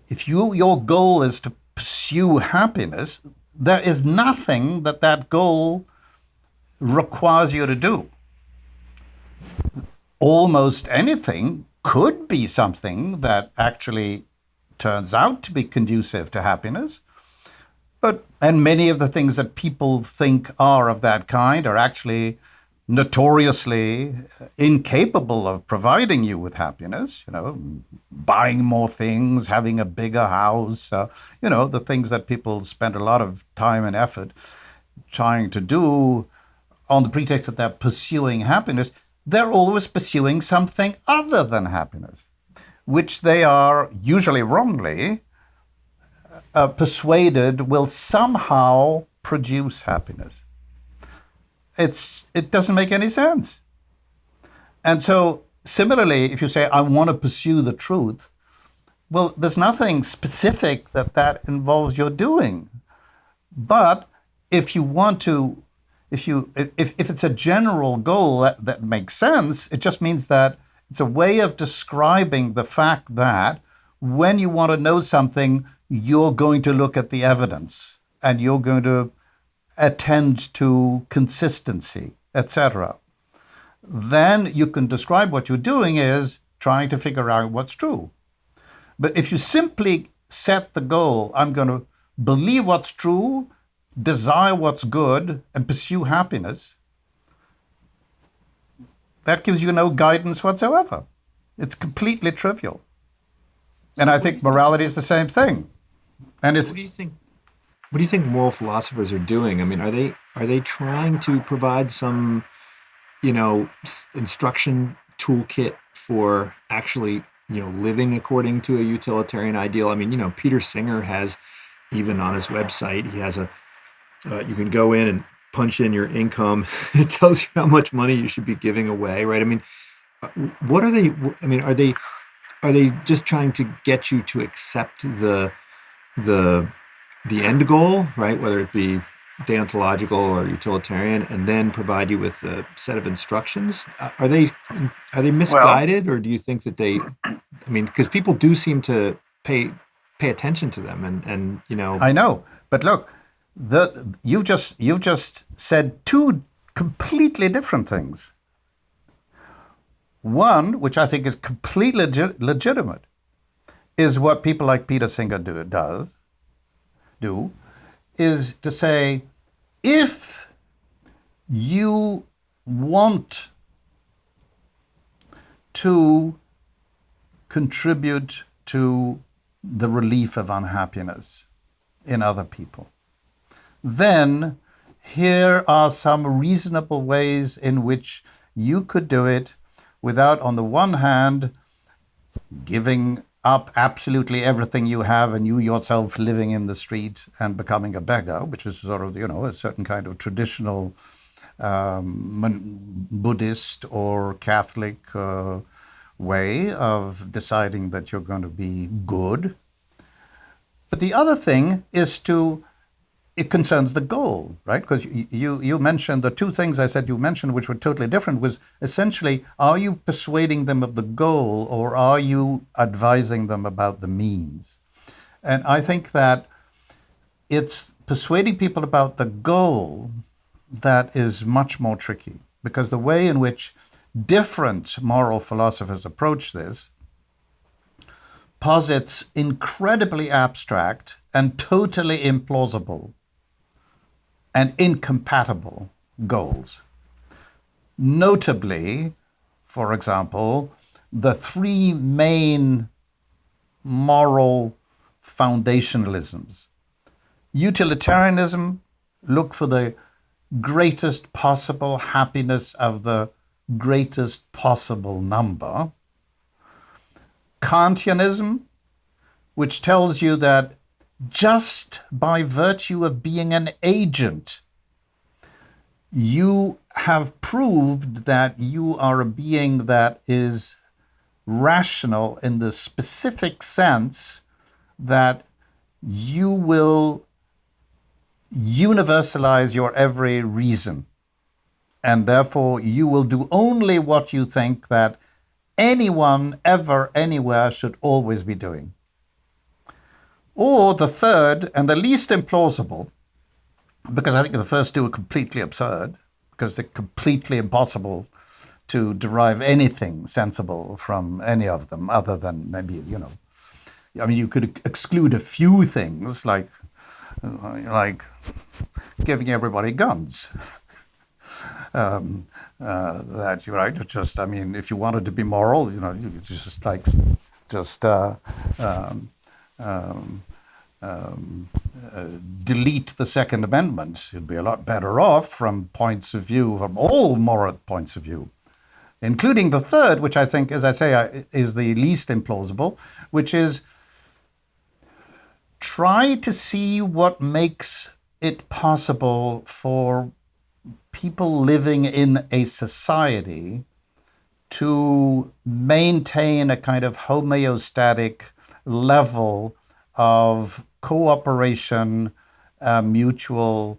if your goal is to pursue happiness, there is nothing that goal requires you to do. almost anything could be something that actually turns out to be conducive to happiness. And many of the things that people think are of that kind are actually notoriously incapable of providing you with happiness. Buying more things, having a bigger house, the things that people spend a lot of time and effort trying to do on the pretext that they're pursuing happiness. They're always pursuing something other than happiness, which they are, usually wrongly, persuaded will somehow produce happiness. It doesn't make any sense. And so, similarly, if you say, I want to pursue the truth, well, there's nothing specific that involves your doing. But if you want to, if it's a general goal that makes sense, it just means that it's a way of describing the fact that when you want to know something, you're going to look at the evidence and you're going to attend to consistency, etc. Then you can describe what you're doing is trying to figure out what's true. But if you simply set the goal, I'm going to believe what's true, desire what's good, and pursue happiness, that gives you no guidance whatsoever. It's completely trivial. And I think morality is the same thing. And it's. What do you think moral philosophers are doing? I mean, are they trying to provide some, instruction toolkit for actually, living according to a utilitarian ideal? I mean, Peter Singer has, even on his website, he has you can go in and punch in your income. It tells you how much money you should be giving away, right? I mean, what are they? I mean, are they just trying to get you to accept the end goal, right? Whether it be deontological or utilitarian, and then provide you with a set of instructions? Are they misguided, or do you think that they? I mean, because people do seem to pay attention to them, and I know, but look, you've just said two completely different things. One, which I think is completely legitimate, is what people like Peter Singer do, is to say, if you want to contribute to the relief of unhappiness in other people, then here are some reasonable ways in which you could do it without, on the one hand, giving up absolutely everything you have and you yourself living in the street and becoming a beggar, which is sort of, a certain kind of traditional Buddhist or Catholic way of deciding that you're going to be good. But the other thing is it concerns the goal, right? Because you mentioned the two things I said you mentioned, which were totally different, was essentially, are you persuading them of the goal or are you advising them about the means? And I think that it's persuading people about the goal that is much more tricky, because the way in which different moral philosophers approach this posits incredibly abstract and totally implausible and incompatible goals. Notably, for example, the three main moral foundationalisms. Utilitarianism, look for the greatest possible happiness of the greatest possible number. Kantianism, which tells you that just by virtue of being an agent, you have proved that you are a being that is rational in the specific sense that you will universalize your every reason. And therefore, you will do only what you think that anyone ever, anywhere should always be doing. Or the third, and the least implausible, because I think the first two are completely absurd, because they're completely impossible to derive anything sensible from any of them, other than maybe, I mean, you could exclude a few things like giving everybody guns. That you're right. Just, I mean, if you wanted to be moral, you could delete the Second Amendment. You'd be a lot better off from all moral points of view, including the third, which I think, as I say, is the least implausible, which is try to see what makes it possible for people living in a society to maintain a kind of homeostatic level of cooperation, mutual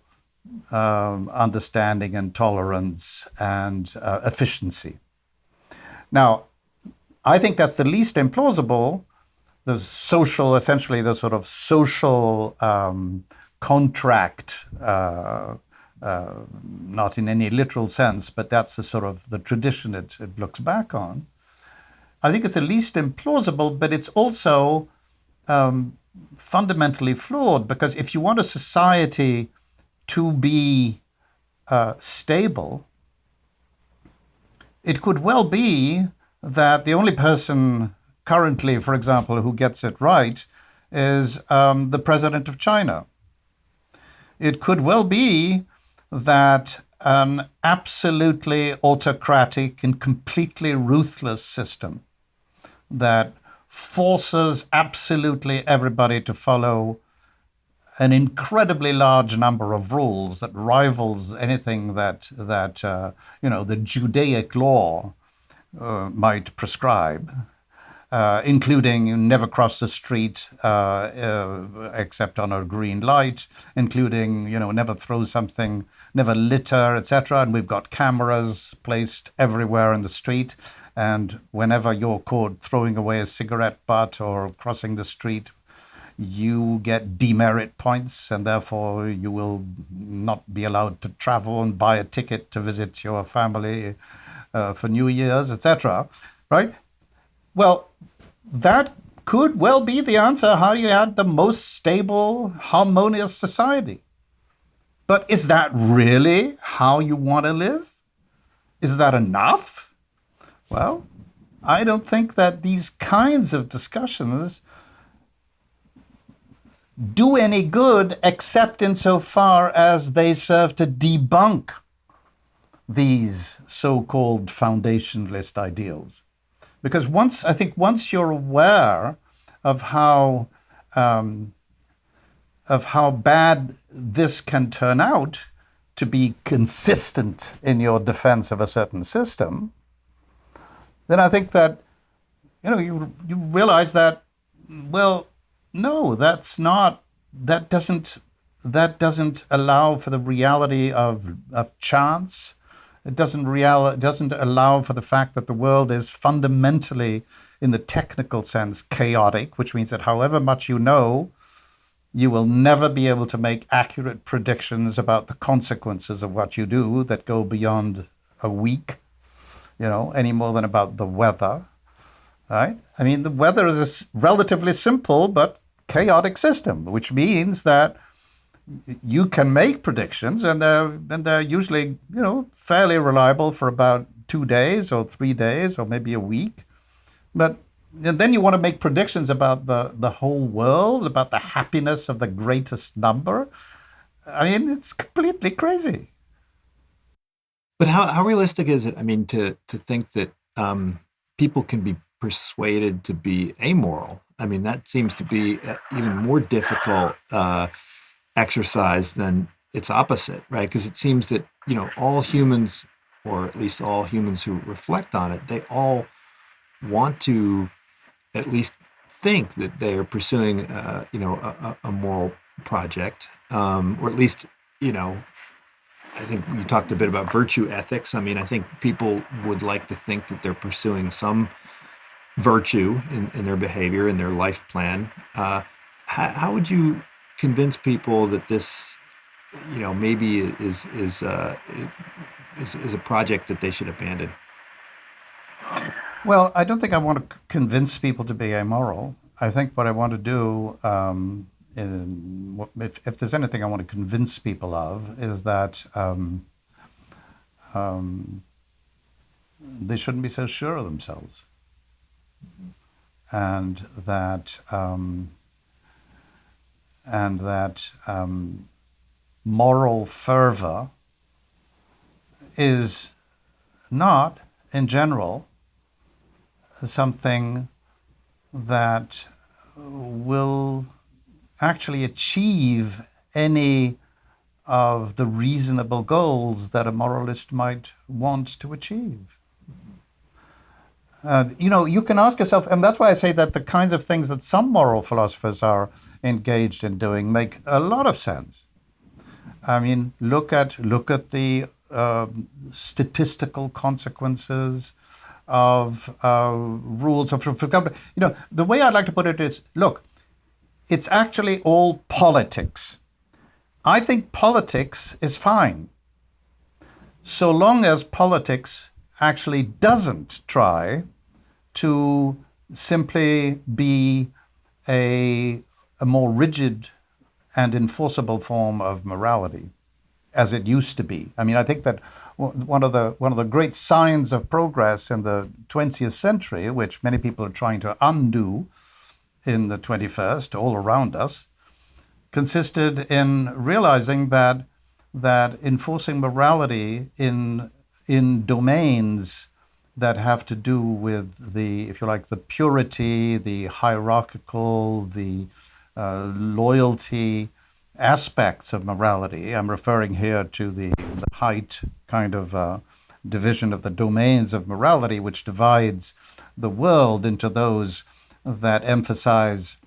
understanding and tolerance and efficiency. Now, I think that's the least implausible. Essentially the sort of social contract, not in any literal sense, but that's the sort of the tradition it looks back on. I think it's the least implausible, but it's also fundamentally flawed, because if you want a society to be stable, it could well be that the only person currently, for example, who gets it right is the president of China. It could well be that an absolutely autocratic and completely ruthless system that forces absolutely everybody to follow an incredibly large number of rules that rivals anything that the Judaic law might prescribe, including you never cross the street except on a green light, including never throw something, never litter, etc. And we've got cameras placed everywhere in the street. And whenever you're caught throwing away a cigarette butt or crossing the street, you get demerit points, and therefore you will not be allowed to travel and buy a ticket to visit your family for New Year's, etc. Right? Well, that could well be the answer how you had the most stable, harmonious society. But is that really how you want to live? Is that enough? Well, I don't think that these kinds of discussions do any good except insofar as they serve to debunk these so-called foundationalist ideals. Because once you're aware of how bad this can turn out to be consistent in your defense of a certain system, then I think that you realize that, well, no, that doesn't allow for the reality of chance. It doesn't allow for the fact that the world is fundamentally, in the technical sense, chaotic, which means that however much you know, you will never be able to make accurate predictions about the consequences of what you do that go beyond a week, any more than about the weather, right? I mean, the weather is a relatively simple but chaotic system, which means that you can make predictions, and they're usually, fairly reliable for about 2 days or 3 days or maybe a week. But then you want to make predictions about the whole world, about the happiness of the greatest number. I mean, it's completely crazy. But how realistic is it? I mean, to think that people can be persuaded to be amoral. I mean, that seems to be even more difficult exercise than its opposite, right? Because it seems that all humans, or at least all humans who reflect on it, they all want to at least think that they are pursuing, a moral project, or at least, I think you talked a bit about virtue ethics. I mean, I think people would like to think that they're pursuing some virtue in their behavior, in their life plan. How would you convince people that this, maybe is a project that they should abandon? Well, I don't think I want to convince people to be amoral. I think what I want to do, if there's anything I want to convince people of, is that they shouldn't be so sure of themselves, and that moral fervor is not, in general, something that will actually achieve any of the reasonable goals that a moralist might want to achieve. You can ask yourself, and that's why I say that the kinds of things that some moral philosophers are engaged in doing make a lot of sense. I mean, look at the statistical consequences of rules of, for example, the way I'd like to put it is, look, it's actually all politics. I think politics is fine, so long as politics actually doesn't try to simply be a more rigid and enforceable form of morality, as it used to be. I mean, I think that one of the great signs of progress in the 20th century, which many people are trying to undo in the 21st, all around us, consisted in realizing that enforcing morality in domains that have to do with the, if you like, the purity, the hierarchical, the loyalty aspects of morality. I'm referring here to the height kind of division of the domains of morality, which divides the world into those that emphasize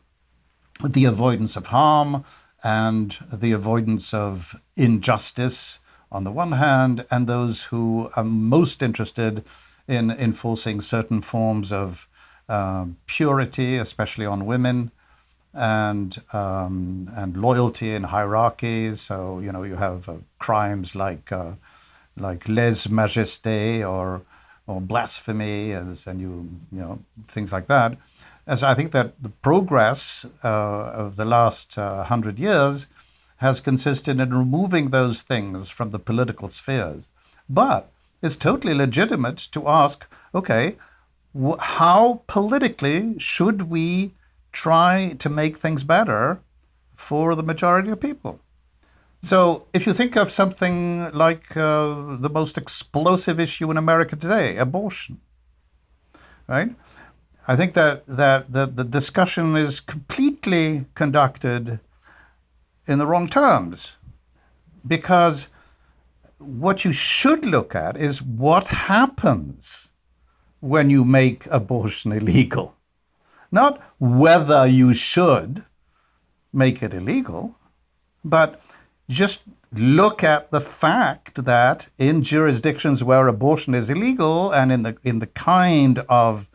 the avoidance of harm and the avoidance of injustice on the one hand, and those who are most interested in enforcing certain forms of purity, especially on women, and loyalty in hierarchies. So you have crimes like lèse-majesté or blasphemy, and things like that. As I think that the progress of the last 100 years has consisted in removing those things from the political spheres. But it's totally legitimate to ask, okay, how politically should we try to make things better for the majority of people? So if you think of something like the most explosive issue in America today, abortion, right? I think that the discussion is completely conducted in the wrong terms, because what you should look at is what happens when you make abortion illegal, not whether you should make it illegal, but just look at the fact that in jurisdictions where abortion is illegal, and in the kind of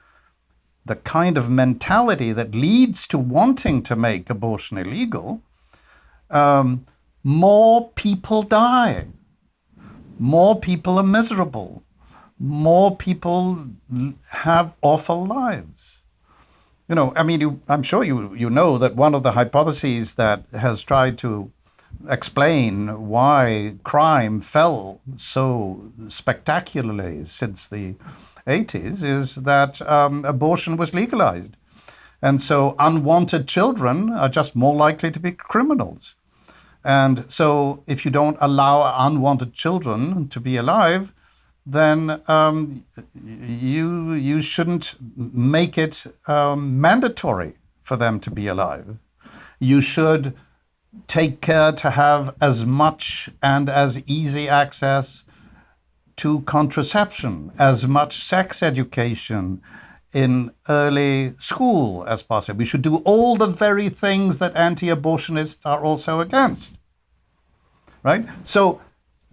mentality that leads to wanting to make abortion illegal, more people die, more people are miserable, more people have awful lives. I'm sure you know that one of the hypotheses that has tried to explain why crime fell so spectacularly since the 80s is that abortion was legalized. And so unwanted children are just more likely to be criminals. And so if you don't allow unwanted children to be alive, then you shouldn't make it mandatory for them to be alive. You should take care to have as much and as easy access to contraception, as much sex education in early school as possible. We should do all the very things that anti-abortionists are also against, right? So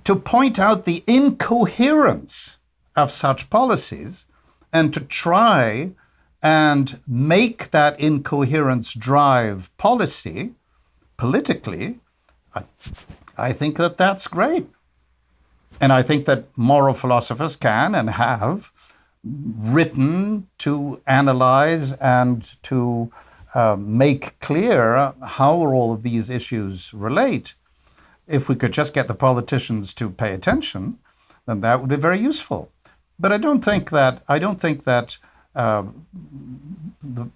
to point out the incoherence of such policies and to try and make that incoherence drive policy politically, I think that that's great. And I think that moral philosophers can and have written to analyze and to make clear how all of these issues relate. If we could just get the politicians to pay attention, then that would be very useful. But I don't think that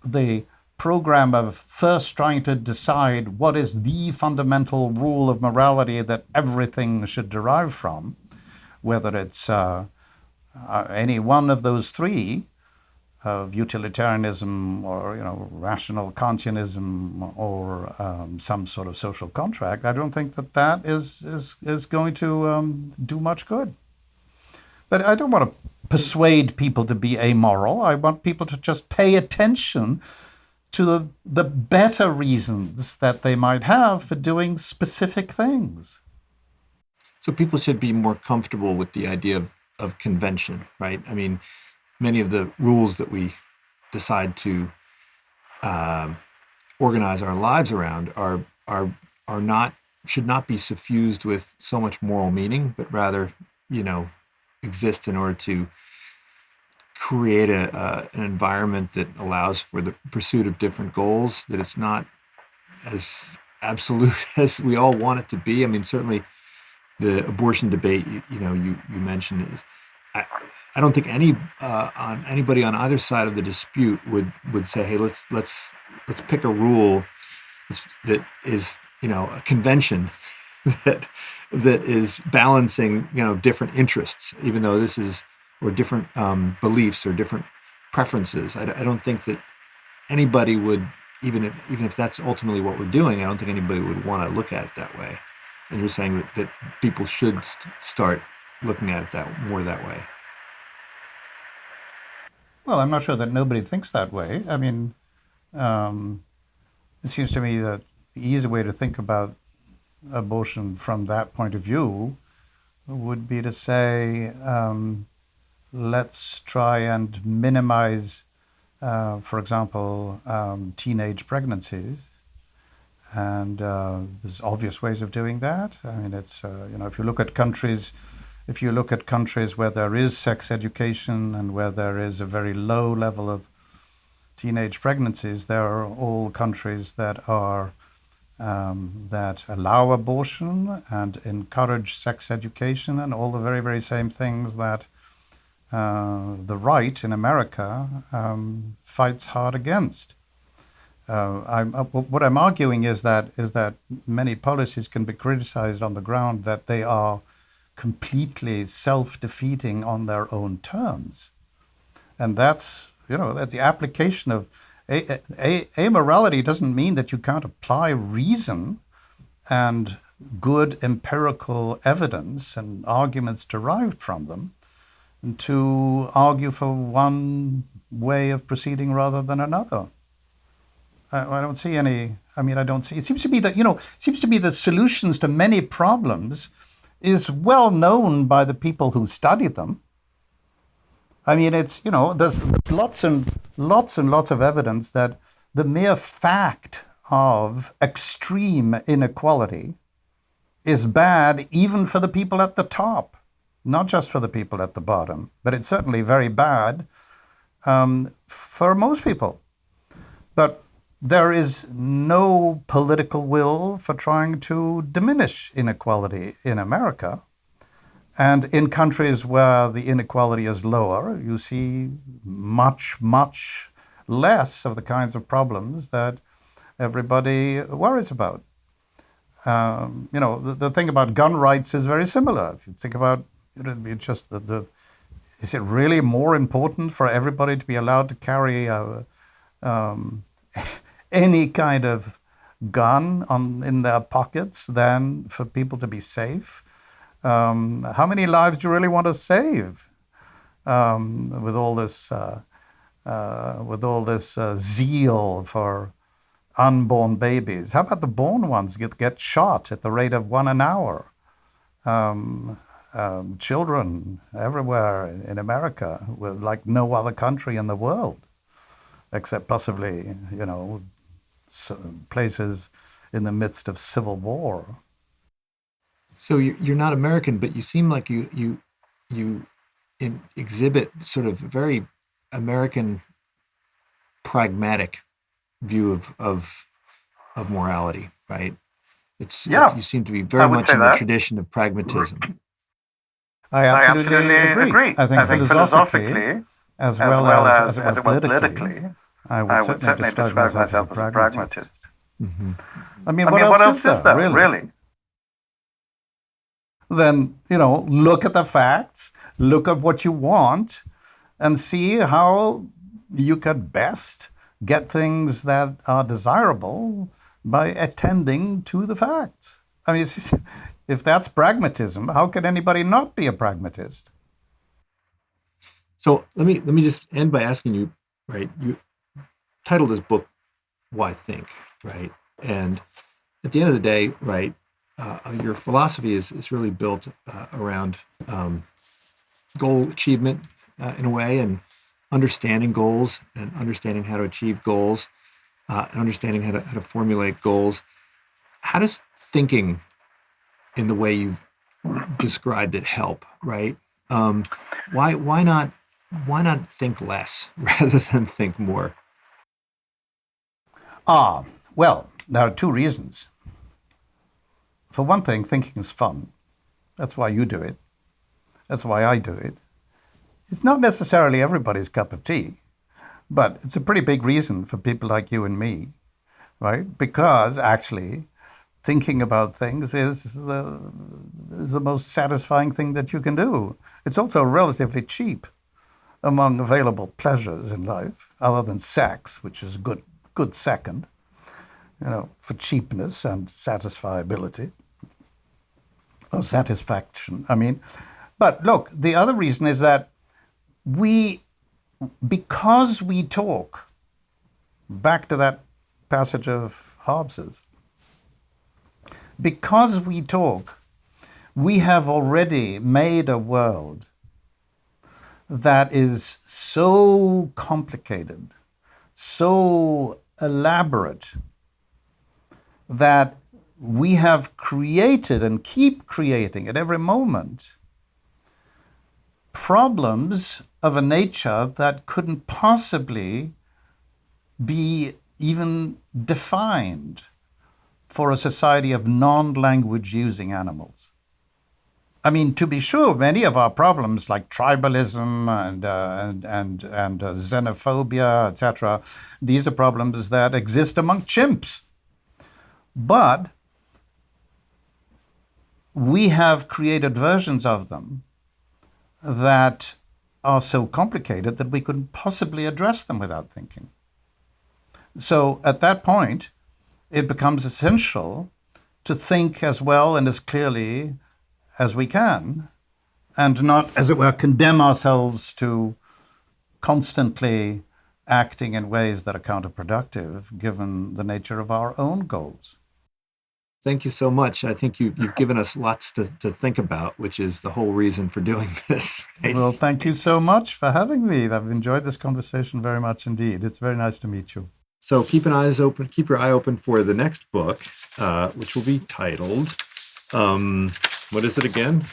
the program of first trying to decide what is the fundamental rule of morality that everything should derive from, whether it's any one of those three, of utilitarianism or rational Kantianism or some sort of social contract, I don't think that is going to do much good. But I don't want to persuade people to be amoral. I want people to just pay attention to the better reasons that they might have for doing specific things. So people should be more comfortable with the idea of convention, right? I mean, many of the rules that we decide to organize our lives around are not should not be suffused with so much moral meaning, but rather, exist in order to create an environment that allows for the pursuit of different goals. That it's not as absolute as we all want it to be. I mean, certainly the abortion debate, you mentioned is. I don't think anybody on either side of the dispute would say, hey, let's pick a rule that is a convention that is balancing different interests, even though this is or different beliefs or different preferences. I don't think that anybody would even if that's ultimately what we're doing. I don't think anybody would want to look at it that way. And you're saying that people should start looking at it that way. Well, I'm not sure that nobody thinks that way. I mean, it seems to me that the easy way to think about abortion from that point of view would be to say, let's try and minimize, for example, teenage pregnancies. And there's obvious ways of doing that. I mean, it's, if you look at countries where there is sex education and where there is a very low level of teenage pregnancies, there are all countries that are that allow abortion and encourage sex education and all the very, very same things that the right in America fights hard against. What I'm arguing is that many policies can be criticized on the ground that they are completely self-defeating on their own terms, and that's the application of amorality. Doesn't mean that you can't apply reason and good empirical evidence and arguments derived from them, and to argue for one way of proceeding rather than another. I don't see any. I mean, I don't see. It seems to be that the solutions to many problems is well known by the people who study them. I mean, it's, there's lots and lots of evidence that the mere fact of extreme inequality is bad even for the people at the top, not just for the people at the bottom, but it's certainly very bad for most people. But there is no political will for trying to diminish inequality in America. And in countries where the inequality is lower, you see much, much less of the kinds of problems that everybody worries about. The thing about gun rights is very similar. If you think about it, just is it really more important for everybody to be allowed to carry any kind of gun in their pockets than for people to be safe? How many lives do you really want to save with all this zeal for unborn babies? How about the born ones get shot at the rate of 1 an hour? Children everywhere in America, with like no other country in the world, except possibly places in the midst of civil war. So you're not American, but you seem like you exhibit sort of very American pragmatic view of morality, right? You seem to be very much in the tradition of pragmatism. I absolutely agree. I think philosophically, as well as politically, I would certainly describe myself as a pragmatist. Mm-hmm. I mean, what else is there, really? Then, look at the facts, look at what you want, and see how you could best get things that are desirable by attending to the facts. I mean, if that's pragmatism, how can anybody not be a pragmatist? So let me just end by asking you, right? You titled this book "Why Think," right? And at the end of the day, right, your philosophy is really built around goal achievement in a way, and understanding goals, and understanding how to achieve goals, and understanding how to formulate goals. How does thinking in the way you've described it help, right? Why not think less rather than think more? Well, there are two reasons. For one thing, thinking is fun. That's why you do it. That's why I do it. It's not necessarily everybody's cup of tea, but it's a pretty big reason for people like you and me, right? Because actually, thinking about things is the most satisfying thing that you can do. It's also relatively cheap among available pleasures in life, other than sex, which is a good second, for cheapness and satisfiability, or satisfaction, I mean. But look, the other reason is that because we talk, back to that passage of Hobbes's, because we talk, we have already made a world that is so complicated, so elaborate, that we have created and keep creating at every moment problems of a nature that couldn't possibly be even defined for a society of non-language using animals. I mean, to be sure, many of our problems like tribalism and xenophobia, etc., these are problems that exist among chimps. But we have created versions of them that are so complicated that we couldn't possibly address them without thinking. So at that point, it becomes essential to think as well and as clearly as we can, and not, as it were, condemn ourselves to constantly acting in ways that are counterproductive given the nature of our own goals. Thank you so much. I think you've given us lots to think about, which is the whole reason for doing this. Right? Well, thank you so much for having me. I've enjoyed this conversation very much indeed. It's very nice to meet you. So keep your eye open for the next book, which will be titled, what is it again?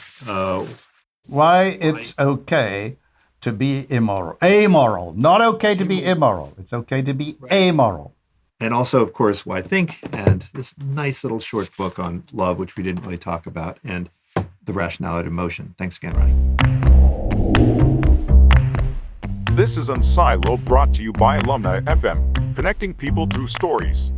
Why It's Okay to Be Immoral. Amoral. Not okay to be immoral. It's okay to be amoral. And also, of course, Why Think, and this nice little short book on love, which we didn't really talk about, and The Rationality of Emotion. Thanks again, Ronnie. This is Unsilo, brought to you by Alumni FM, connecting people through stories.